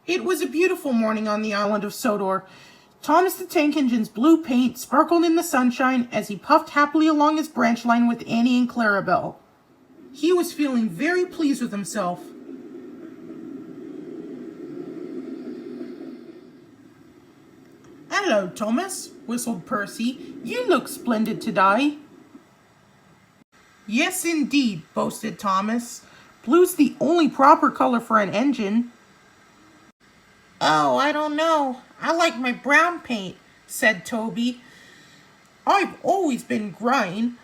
It was a beautiful morning on the island of Sodor. Thomas the Tank Engine's blue paint sparkled in the sunshine as he puffed happily along his branch line with Annie and Clarabel. He was feeling very pleased with himself. "Hello, Thomas," whistled Percy. "You look splendid today." "Yes, indeed," boasted Thomas. "Blue's the only proper color for an engine." "Oh, I don't know. I like my brown paint," said Toby. "I've always been green.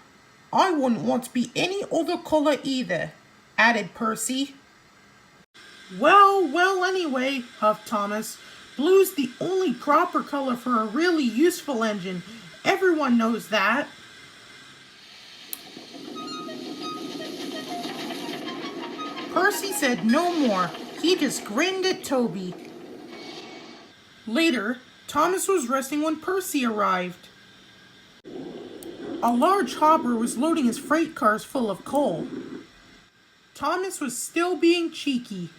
I wouldn't want to be any other color either," added Percy. Well, anyway," huffed Thomas. "Blue's the only proper color for a really useful engine. Everyone knows that." Percy said no more. He just grinned at Toby. Later, Thomas was resting when Percy arrived. A large hopper was loading his freight cars full of coal. Thomas was still being cheeky.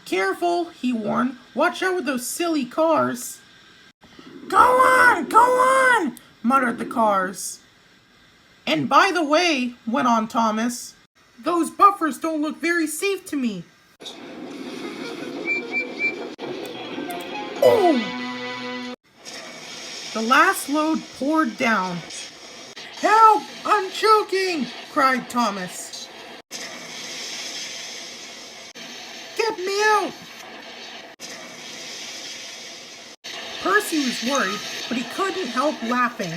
"Careful," he warned. "Watch out with those silly cars." Go on, muttered the cars. "And by the way," went on Thomas, "those buffers don't look very safe to me." Oh! The last load poured down. "Help! I'm choking!" cried Thomas. "Get me out!" Percy was worried, but he couldn't help laughing.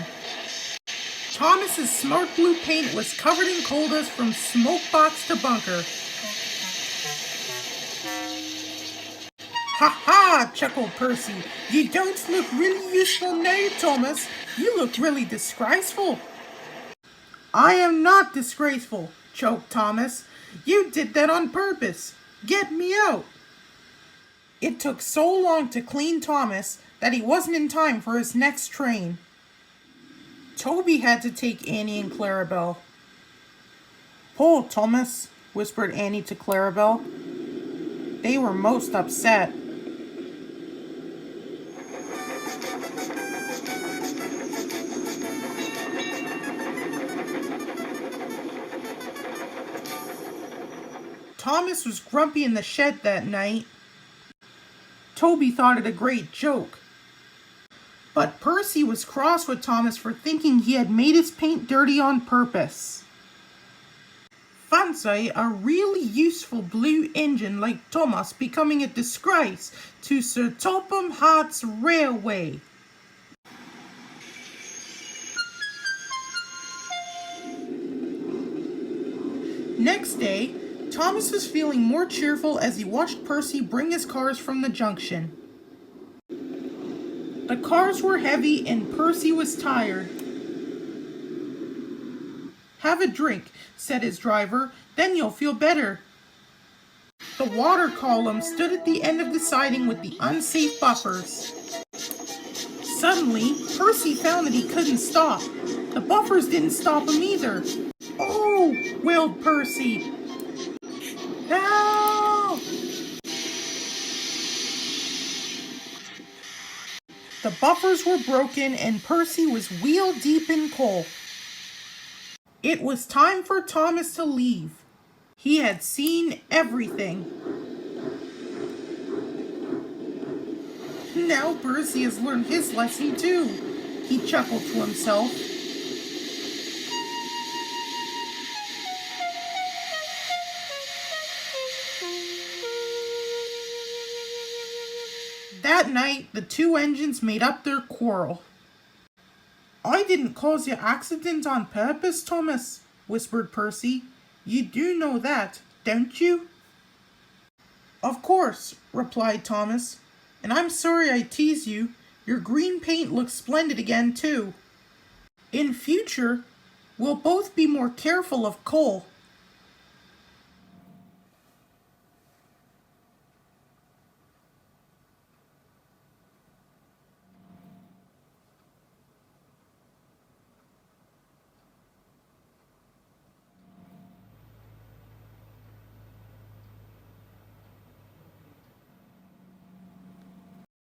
Thomas's smart blue paint was covered in coal dust from smoke box to bunker. "Ha ha!" chuckled Percy. "You don't look really useful now, Thomas. You look really disgraceful." "I am not disgraceful," choked Thomas. "You did that on purpose. Get me out." It took so long to clean Thomas that he wasn't in time for his next train. Toby had to take Annie and Clarabel. "Poor Thomas," whispered Annie to Clarabel. They were most upset. Thomas was grumpy in the shed that night. Toby thought it a great joke. But Percy was cross with Thomas for thinking he had made his paint dirty on purpose. Fancy a really useful blue engine like Thomas becoming a disgrace to Sir Topham Hatt's railway. Next day, Thomas was feeling more cheerful as he watched Percy bring his cars from the junction. The cars were heavy and Percy was tired. "Have a drink," said his driver, "then you'll feel better." The water column stood at the end of the siding with the unsafe buffers. Suddenly, Percy found that he couldn't stop. The buffers didn't stop him either. "Oh!" wailed Percy. "Help!" The buffers were broken and Percy was wheel deep in coal. It was time for Thomas to leave. He had seen everything. Now Percy has learned his lesson too, he chuckled to himself. That night, the two engines made up their quarrel. "I didn't cause your accident on purpose, Thomas," whispered Percy. "You do know that, don't you?" "Of course," replied Thomas. "And I'm sorry I teased you. Your green paint looks splendid again, too. In future, we'll both be more careful of coal."